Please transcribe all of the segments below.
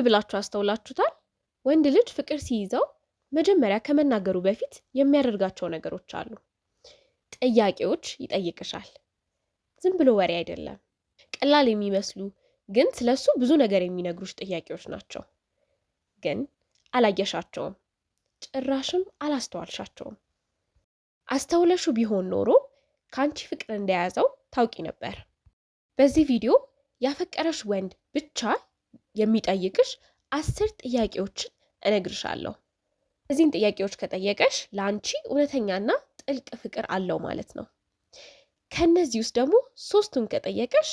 ብላችሁ አስተውላችሁታል? ወንድ ልጅ ፍቅር ሲይዘው መጀመሪያ ከመናገሩ በፊት የሚያደርጋቸው ነገሮች አሉ። ጥያቄዎች ይጠይቅሻል። ዝም ብሎ ወሬ አይደለም። ቀላል የሚመስሉ ግን ስለሱ ብዙ ነገር የሚነግሩሽ ጥያቄዎች ናቸው። ግን አላየሻቸውም፣ ጭራሽም አላስተዋልሻቸውም። አስተውለሹ ቢሆን ኖሮ ከአንቺ ፍቅር እንደያዘው ታውቂ ነበር። በዚህ ቪዲዮ ያፈቀረሽ ወንድ ብቻ የሚጠይቅሽ 10 ጥያቄዎችን እነግርሻለሁ። እዚህን ጥያቄዎች ከጠየቀሽ ለአንቺ እውነተኛና ጥልቅ ፍቅር አለው ማለት ነው። ከነዚህ ውስጥ ደግሞ 3ቱን ከጠየቀሽ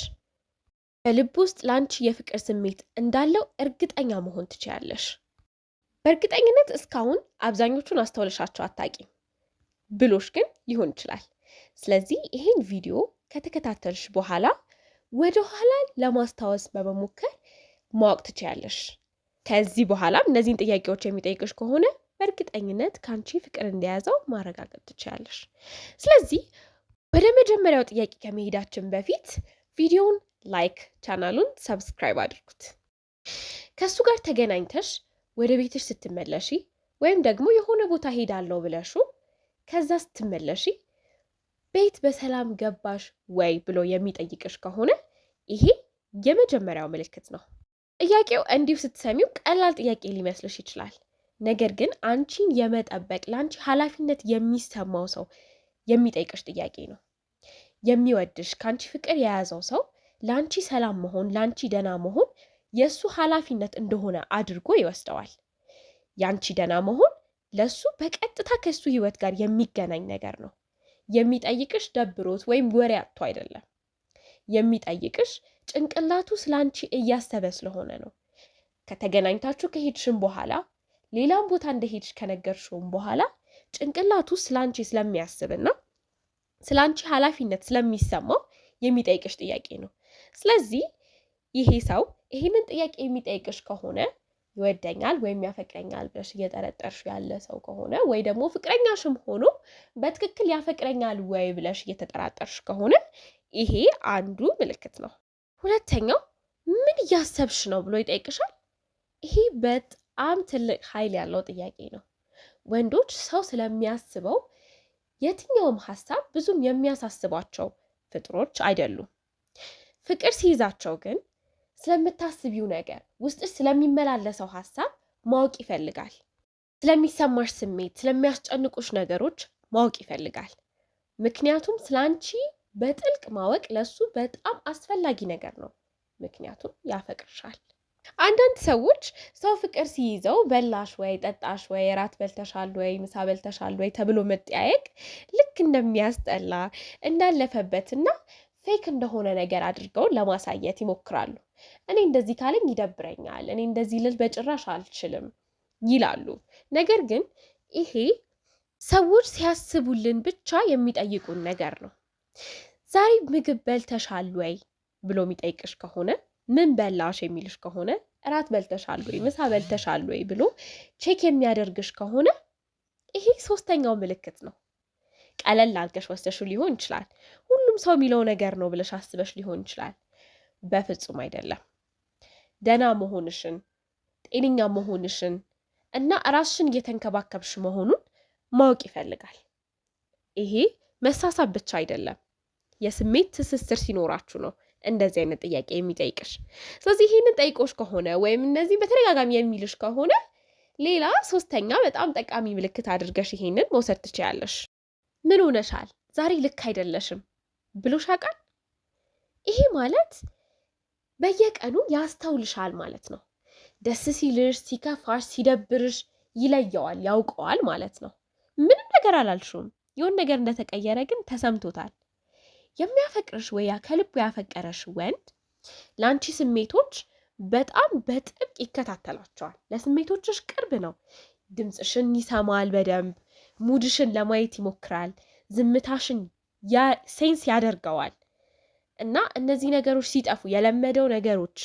በልብ ውስጥ ለአንቺ የፍቅር ስሜት እንዳለው እርግጠኛ መሆን ትችያለሽ። በእርግጠኝነት እስካሁን አብዛኞቹን አስተውለሻቸው አታቂም ብሎሽ ግን ሊሆን ይችላል። ስለዚህ ይሄን ቪዲዮ ከተከታተልሽ በኋላ ወደ ኋላ ለማስታወስ በመሞከር ማወቅ ትችያለሽ። ከዚህ በኋላ እነዚህን ጥያቄዎች የሚጠይቅሽ ከሆነ በእርግጠኝነት ካንቺ ፍቅር እንደያዘው ማረጋገጥ ትችያለሽ። ስለዚህ ወደ መጀመሪያው ጥያቄ ከመሄዳችን በፊት ቪዲዮውን ላይክ፣ ቻናሉን ሰብስክራይብ አድርጉት። ከሱ ጋር ተገናኝተሽ ወደ ቤትሽ ስትመለሺ ወይም ደግሞ የሆነ ቦታ ሄዳለሁ ብለሹ ከዛ ስትመለሺ ቤት በሰላም ገባሽ ወይ ብሎ የሚጠይቅሽ ከሆነ ይሄ የመጀመሪያው ምልክት ነው። ጥያቄው እንዲሁ ስትሰሚው ቀላል ጥያቄ ሊመስልሽ ይችላል። ነገር ግን አንቺን የመጠበቅ ለአንቺ ኃላፊነት የሚሰማው ሰው የሚጠይቅሽ ጥያቄ ነው። የሚወድሽ ከአንቺ ፍቅር የያዘው ሰው ለአንቺ ሰላም መሆን፣ ለአንቺ ደህና መሆን የእሱ ኃላፊነት እንደሆነ አድርጎ ይወስደዋል። የአንቺ ደህና መሆን ለሱ በቀጥታ ከሱ ህይወት ጋር የሚገናኝ ነገር ነው። የሚጠይቅሽ ደብሮት ወይም ወሬ አጥቶ አይደለም። የሚጠይቅሽ ጭንቅላቱ ስላንቺ እያሰበ ስለሆነ ነው። ከተገናኝታችሁ ከሄድሽም በኋላ ሌላም ቦታ እንደሄድሽ ከነገርሽውም በኋላ ጭንቅላቱ ስላንቺ ስለሚያስብና ስላንቺ ኃላፊነት ስለሚሰማው የሚጠይቅሽ ጥያቄ ነው። ስለዚህ ይሄ ሰው ይሄንን ጥያቄ የሚጠይቅሽ ከሆነ ይወደኛል ወይም ያፈቅረኛል ብለሽ እየጠረጠርሽ ያለ ሰው ከሆነ ወይ ደግሞ ፍቅረኛሽም ሆኖ በትክክል ያፈቅረኛል ወይ ብለሽ እየተጠራጠርሽ ከሆነ ይሄ አንዱ ምልክት ነው። ሁለተኛው ምን እያሰብሽ ነው ብሎ ይጠይቅሻል። ይሄ በጣም ትልቅ ኃይል ያለው ጥያቄ ነው። ወንዶች ሰው ስለሚያስበው የትኛውም ሀሳብ ብዙም የሚያሳስባቸው ፍጥሮች አይደሉም። ፍቅር ሲይዛቸው ግን ስለምታስቢው ነገር ውስጥሽ ስለሚመላለሰው ሀሳብ ማወቅ ይፈልጋል። ስለሚሰማሽ ስሜት፣ ስለሚያስጨንቁሽ ነገሮች ማወቅ ይፈልጋል። ምክንያቱም ስላንቺ በጥልቅ ማወቅ ለሱ በጣም አስፈላጊ ነገር ነው። ምክንያቱም ያፈቅርሻል። አንዳንድ ሰዎች ሰው ፍቅር ሲይዘው በላሽ ወይ፣ ጠጣሽ ወይ፣ እራት በልተሻል ወይ፣ ምሳ በልተሻል ወይ ተብሎ መጠያየቅ ልክ እንደሚያስጠላ እንዳለፈበትና ፌክ እንደሆነ ነገር አድርገው ለማሳየት ይሞክራሉ። እኔ እንደዚህ ካለኝ ይደብረኛል፣ እኔ እንደዚህ ልል በጭራሽ አልችልም ይላሉ። ነገር ግን ይሄ ሰዎች ሲያስቡልን ብቻ የሚጠይቁን ነገር ነው። ዛሬ ምግብ በልተሻል ወይ ብሎ የሚጠይቅሽ ከሆነ፣ ምን በላሽ የሚልሽ ከሆነ፣ እራት በልተሻል ወይ፣ ምሳ በልተሻል ወይ ብሎ ቼክ የሚያደርግሽ ከሆነ ይሄ 3ኛው ምልክት ነው። ቀለል አድርገሽ ወስደሽው ሊሆን ይችላል። ሁሉም ሰው የሚለው ነገር ነው ብለሽ አስበሽ ሊሆን ይችላል። በፍጹም አይደለም። ደህና መሆንሽን፣ ጤነኛ መሆንሽን እና ራስሽን እየተንከባከብሽ መሆኑን ማወቅ ይፈልጋል። ይሄ መሳሳብ ብቻ አይደለም፣ የስሜት ትስስር ሲኖራችሁ ነው እንደዚህ አይነት ጥያቄ የሚጠይቅሽ። ስለዚህ ይሄንን ጠይቆሽ ከሆነ ወይም እነዚህ በተደጋጋሚ የሚልሽ ከሆነ ሌላ 3ኛ በጣም ጠቃሚ ምልክት አድርገሽ ይሄንን መውሰድ ትችያለሽ። ምን ሆነሻል? ዛሬ ልክ አይደለሽም ብሎሽ ያውቃል? ይሄ ማለት በየቀኑ ያስተውልሻል ማለት ነው። ደስ ሲልሽ፣ ሲከፋሽ፣ ሲደብርሽ ይለየዋል፣ ያውቀዋል ማለት ነው። ምንም ነገር አላልሽውም፣ የሆነ ነገር እንደተቀየረ ግን ተሰምቶታል። የሚያፈቅርሽ ወይ ከልቡ ያፈቀረሽ ወንድ ለአንቺ ስሜቶች በጣም በጥብቅ ይከታተላቸዋል። ለስሜቶችሽ ቅርብ ነው። ድምፅሽን ይሰማል በደንብ፣ ሙድሽን ለማየት ይሞክራል፣ ዝምታሽን ሴንስ ያደርገዋል። እና እነዚህ ነገሮች ሲጠፉ የለመደው ነገሮች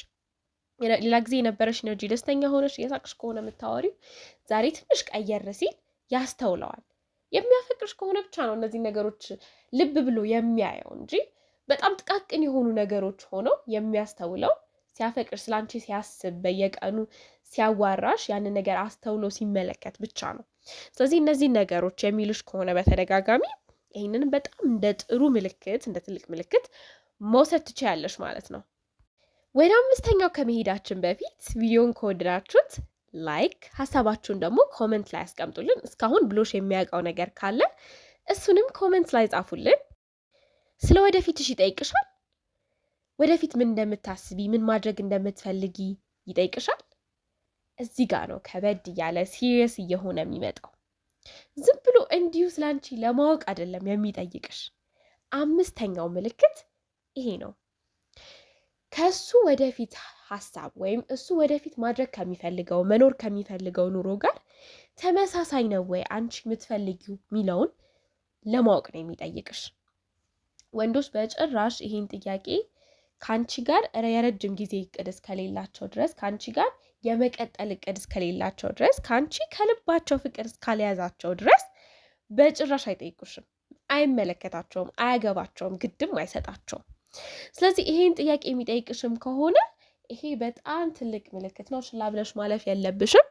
ሌላ ጊዜ የነበረሽ ኢነርጂ ደስተኛ ሆነሽ የሳቅሽ ከሆነ የምታወሪው ዛሬ ትንሽ ቀየር ሲል ያስተውለዋል። የሚያፈቅርሽ ከሆነ ብቻ ነው እነዚህ ነገሮች ልብ ብሎ የሚያየው እንጂ በጣም ጥቃቅን የሆኑ ነገሮች ሆነው የሚያስተውለው ሲያፈቅር ስላንቺ ሲያስብ በየቀኑ ሲያዋራሽ ያንን ነገር አስተውሎ ሲመለከት ብቻ ነው። ስለዚህ እነዚህ ነገሮች የሚልሽ ከሆነ በተደጋጋሚ ይህንን በጣም እንደ ጥሩ ምልክት እንደ ትልቅ ምልክት መውሰድ ትችያለሽ ማለት ነው። ወደ 5ኛው ከመሄዳችን በፊት ቪዲዮን ከወደዳችሁት ላይክ፣ ሀሳባችሁን ደግሞ ኮመንት ላይ አስቀምጡልን። እስካሁን ብሎሽ የሚያውቀው ነገር ካለ እሱንም ኮመንት ላይ ጻፉልን። ስለ ወደፊትሽ ይጠይቅሻል። ወደፊት ምን እንደምታስቢ ምን ማድረግ እንደምትፈልጊ ይጠይቅሻል። እዚህ ጋር ነው ከበድ እያለ ሲሪየስ እየሆነ የሚመጣው። ዝም ብሎ እንዲሁ ስላንቺ ለማወቅ አይደለም የሚጠይቅሽ። 5ኛው ምልክት ይሄ ነው። ከሱ ወደፊት ሀሳብ ወይም እሱ ወደፊት ማድረግ ከሚፈልገው መኖር ከሚፈልገው ኑሮ ጋር ተመሳሳይ ነው ወይ አንቺ የምትፈልጊው የሚለውን ለማወቅ ነው የሚጠይቅሽ። ወንዶች በጭራሽ ይሄን ጥያቄ ከአንቺ ጋር የረጅም ጊዜ እቅድ እስከሌላቸው ድረስ፣ ከአንቺ ጋር የመቀጠል እቅድ እስከሌላቸው ድረስ፣ ከአንቺ ከልባቸው ፍቅር እስካልያዛቸው ድረስ በጭራሽ አይጠይቁሽም። አይመለከታቸውም፣ አያገባቸውም፣ ግድም አይሰጣቸውም። ስለዚህ ይሄን ጥያቄ የሚጠይቅሽም ከሆነ ይሄ በጣም ትልቅ ምልክት ነው። ችላ ብለሽ ማለፍ የለብሽም።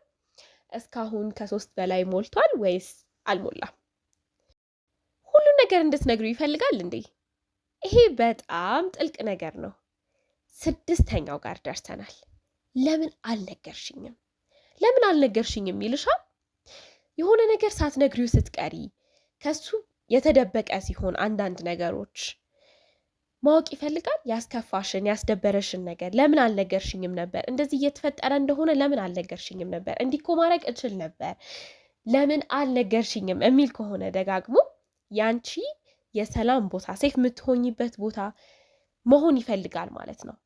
እስካሁን ከ3 በላይ ሞልቷል ወይስ አልሞላም? ሁሉን ነገር እንድትነግሩ ይፈልጋል እንዴ? ይሄ በጣም ጥልቅ ነገር ነው። 6ኛው ጋር ደርሰናል። ለምን አልነገርሽኝም? ለምን አልነገርሽኝም ይልሻል። የሆነ ነገር ሳትነግሪው ስትቀሪ ከሱ የተደበቀ ሲሆን አንዳንድ ነገሮች ማወቅ ይፈልጋል። ያስከፋሽን ያስደበረሽን ነገር ለምን አልነገርሽኝም ነበር? እንደዚህ እየተፈጠረ እንደሆነ ለምን አልነገርሽኝም ነበር? እንዲህ እኮ ማድረግ እችል ነበር፣ ለምን አልነገርሽኝም የሚል ከሆነ ደጋግሞ ያንቺ የሰላም ቦታ ሴፍ የምትሆኝበት ቦታ መሆን ይፈልጋል ማለት ነው።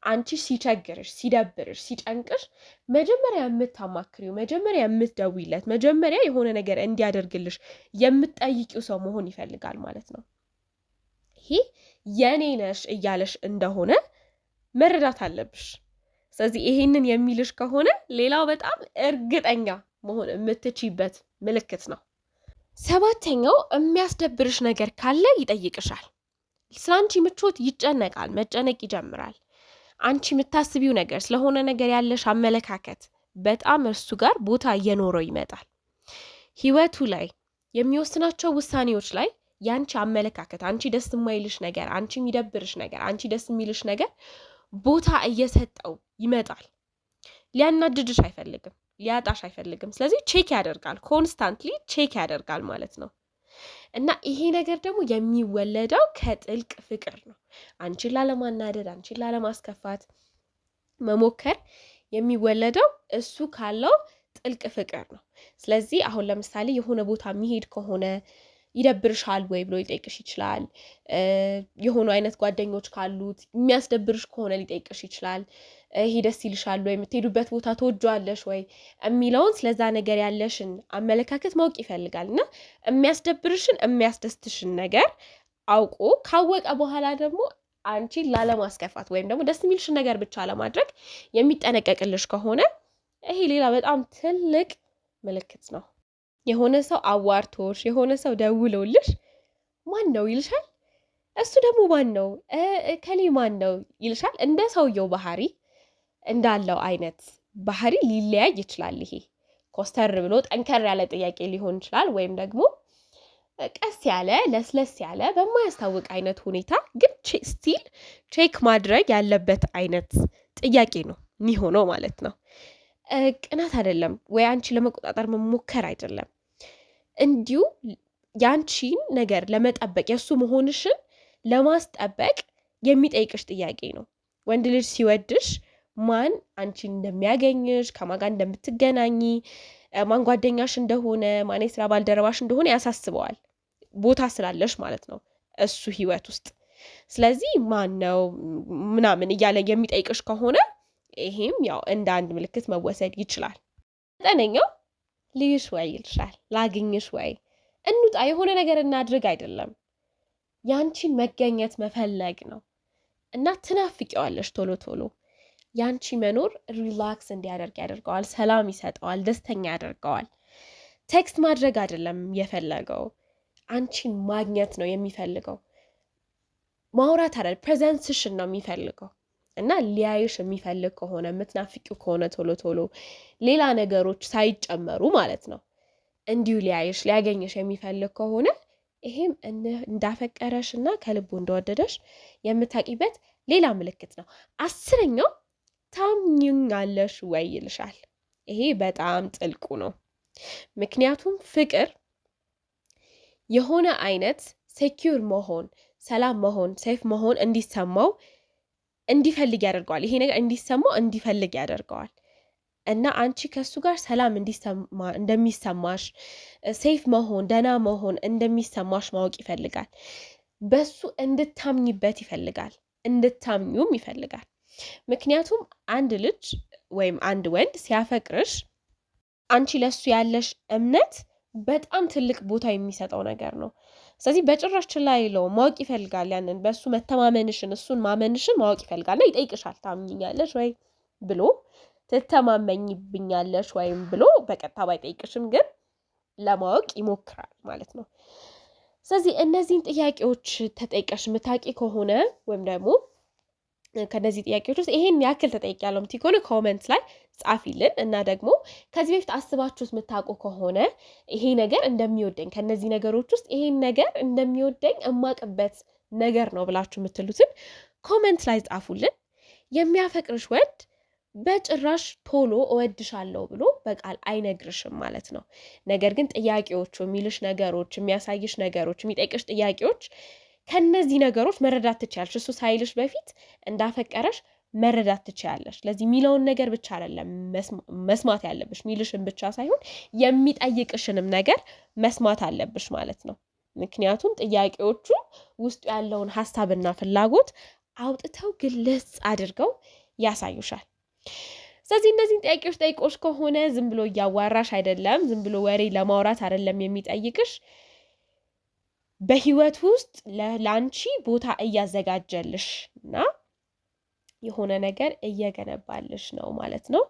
አንቺ ሲቸግርሽ፣ ሲደብርሽ፣ ሲጨንቅሽ መጀመሪያ የምታማክሪው፣ መጀመሪያ የምትደውይለት፣ መጀመሪያ የሆነ ነገር እንዲያደርግልሽ የምትጠይቂው ሰው መሆን ይፈልጋል ማለት ነው። ይሄ የኔ ነሽ እያለሽ እንደሆነ መረዳት አለብሽ። ስለዚህ ይሄንን የሚልሽ ከሆነ ሌላው በጣም እርግጠኛ መሆን የምትችይበት ምልክት ነው። 7ኛው የሚያስደብርሽ ነገር ካለ ይጠይቅሻል። ስለአንቺ ምቾት ይጨነቃል፣ መጨነቅ ይጀምራል። አንቺ የምታስቢው ነገር ስለሆነ ነገር ያለሽ አመለካከት በጣም እሱ ጋር ቦታ እየኖረው ይመጣል። ህይወቱ ላይ የሚወስናቸው ውሳኔዎች ላይ ያንቺ አመለካከት፣ አንቺ ደስ የማይልሽ ነገር፣ አንቺ የሚደብርሽ ነገር፣ አንቺ ደስ የሚልሽ ነገር ቦታ እየሰጠው ይመጣል። ሊያናድድሽ አይፈልግም፣ ሊያጣሽ አይፈልግም። ስለዚህ ቼክ ያደርጋል፣ ኮንስታንትሊ ቼክ ያደርጋል ማለት ነው። እና ይሄ ነገር ደግሞ የሚወለደው ከጥልቅ ፍቅር ነው። አንቺን ላለማናደድ፣ አንቺን ላለማስከፋት መሞከር የሚወለደው እሱ ካለው ጥልቅ ፍቅር ነው። ስለዚህ አሁን ለምሳሌ የሆነ ቦታ የሚሄድ ከሆነ ይደብርሻል ወይ ብሎ ሊጠይቅሽ ይችላል። የሆኑ አይነት ጓደኞች ካሉት የሚያስደብርሽ ከሆነ ሊጠይቅሽ ይችላል። ይሄ ደስ ይልሻል ወይ፣ የምትሄዱበት ቦታ ተወጇለሽ ወይ የሚለውን ስለዛ ነገር ያለሽን አመለካከት ማወቅ ይፈልጋል። እና የሚያስደብርሽን የሚያስደስትሽን ነገር አውቆ ካወቀ በኋላ ደግሞ አንቺን ላለማስከፋት ወይም ደግሞ ደስ የሚልሽን ነገር ብቻ ለማድረግ የሚጠነቀቅልሽ ከሆነ ይሄ ሌላ በጣም ትልቅ ምልክት ነው። የሆነ ሰው አዋርቶሽ፣ የሆነ ሰው ደውሎልሽ ማን ነው ይልሻል። እሱ ደግሞ ማን ነው ከሌ ማን ነው ይልሻል። እንደ ሰውየው ባህሪ እንዳለው አይነት ባህሪ ሊለያይ ይችላል። ይሄ ኮስተር ብሎ ጠንከር ያለ ጥያቄ ሊሆን ይችላል፣ ወይም ደግሞ ቀስ ያለ ለስለስ ያለ በማያስታውቅ አይነት ሁኔታ ግን ስቲል ቼክ ማድረግ ያለበት አይነት ጥያቄ ነው የሚሆነው ማለት ነው። ቅናት አይደለም ወይ አንቺ ለመቆጣጠር መሞከር አይደለም። እንዲሁ ያንቺን ነገር ለመጠበቅ የእሱ መሆንሽን ለማስጠበቅ የሚጠይቅሽ ጥያቄ ነው። ወንድ ልጅ ሲወድሽ ማን አንቺን እንደሚያገኝሽ፣ ከማን ጋር እንደምትገናኝ፣ ማን ጓደኛሽ እንደሆነ፣ ማን የስራ ባልደረባሽ እንደሆነ ያሳስበዋል። ቦታ ስላለሽ ማለት ነው እሱ ህይወት ውስጥ። ስለዚህ ማን ነው ምናምን እያለ የሚጠይቅሽ ከሆነ ይሄም ያው እንደ አንድ ምልክት መወሰድ ይችላል። 9ኛው ልይሽ ወይ ይልሻል። ላግኝሽ ወይ እንውጣ፣ የሆነ ነገር እናድርግ አይደለም፣ ያንቺን መገኘት መፈለግ ነው። እና ትናፍቂዋለሽ ቶሎ ቶሎ። ያንቺ መኖር ሪላክስ እንዲያደርግ ያደርገዋል፣ ሰላም ይሰጠዋል፣ ደስተኛ ያደርገዋል። ቴክስት ማድረግ አይደለም የፈለገው፣ አንቺን ማግኘት ነው የሚፈልገው። ማውራት አይደል፣ ፕሬዘንስሽን ነው የሚፈልገው። እና ሊያይሽ የሚፈልግ ከሆነ የምትናፍቂው ከሆነ ቶሎ ሌላ ነገሮች ሳይጨመሩ ማለት ነው እንዲሁ ሊያይሽ ሊያገኝሽ የሚፈልግ ከሆነ ይሄም እንዳፈቀረሽ እና ከልቡ እንደወደደሽ የምታቂበት ሌላ ምልክት ነው። 10ኛው ታምኚኛለሽ ወይ ይልሻል። ይሄ በጣም ጥልቁ ነው። ምክንያቱም ፍቅር የሆነ አይነት ሴኪዩር መሆን፣ ሰላም መሆን፣ ሴፍ መሆን እንዲሰማው እንዲፈልግ ያደርገዋል። ይሄ ነገር እንዲሰማው እንዲፈልግ ያደርገዋል። እና አንቺ ከሱ ጋር ሰላም እንደሚሰማሽ ሴፍ መሆን ደህና መሆን እንደሚሰማሽ ማወቅ ይፈልጋል። በሱ እንድታምኝበት ይፈልጋል፣ እንድታምኙም ይፈልጋል። ምክንያቱም አንድ ልጅ ወይም አንድ ወንድ ሲያፈቅርሽ አንቺ ለሱ ያለሽ እምነት በጣም ትልቅ ቦታ የሚሰጠው ነገር ነው። ስለዚህ በጭራሽ ችላ አይለውም፣ ማወቅ ይፈልጋል። ያንን በሱ መተማመንሽን እሱን ማመንሽን ማወቅ ይፈልጋልና ይጠይቅሻል። ታምኝኛለሽ ወይ ብሎ ትተማመኝብኛለሽ ወይም ብሎ በቀጥታ ባይጠይቅሽም ግን ለማወቅ ይሞክራል ማለት ነው። ስለዚህ እነዚህን ጥያቄዎች ተጠይቀሽ የምታውቂ ከሆነ ወይም ደግሞ ከነዚህ ጥያቄዎች ውስጥ ይሄን ያክል ተጠይቂያለሁ የምትይ ከሆነ ኮመንት ላይ ጻፊልን። እና ደግሞ ከዚህ በፊት አስባችሁት የምታውቁ ከሆነ ይሄ ነገር እንደሚወደኝ ከነዚህ ነገሮች ውስጥ ይሄን ነገር እንደሚወደኝ እማቅበት ነገር ነው ብላችሁ የምትሉትን ኮመንት ላይ ጻፉልን። የሚያፈቅርሽ ወንድ በጭራሽ ቶሎ እወድሻለሁ ብሎ በቃል አይነግርሽም ማለት ነው። ነገር ግን ጥያቄዎቹ የሚልሽ ነገሮች፣ የሚያሳይሽ ነገሮች፣ የሚጠይቅሽ ጥያቄዎች ከነዚህ ነገሮች መረዳት ትችያለሽ። እሱ ሳይልሽ በፊት እንዳፈቀረሽ መረዳት ትችያለሽ። ለዚህ የሚለውን ነገር ብቻ አይደለም መስማት ያለብሽ፣ የሚልሽን ብቻ ሳይሆን የሚጠይቅሽንም ነገር መስማት አለብሽ ማለት ነው። ምክንያቱም ጥያቄዎቹ ውስጡ ያለውን ሀሳብና ፍላጎት አውጥተው ግልጽ አድርገው ያሳዩሻል። ስለዚህ እነዚህን ጥያቄዎች ጠይቆሽ ከሆነ ዝም ብሎ እያዋራሽ አይደለም፣ ዝም ብሎ ወሬ ለማውራት አይደለም የሚጠይቅሽ፣ በህይወት ውስጥ ለአንቺ ቦታ እያዘጋጀልሽ እና የሆነ ነገር እየገነባልሽ ነው ማለት ነው።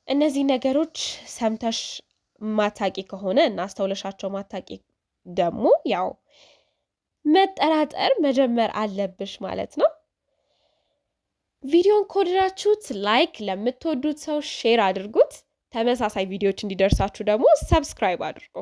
እነዚህ ነገሮች ሰምተሽ ማታቂ ከሆነ እና አስተውለሻቸው ማታቂ ደግሞ ያው መጠራጠር መጀመር አለብሽ ማለት ነው። ቪዲዮን ከወደዳችሁት ላይክ፣ ለምትወዱት ሰው ሼር አድርጉት። ተመሳሳይ ቪዲዮዎች እንዲደርሳችሁ ደግሞ ሰብስክራይብ አድርጉ።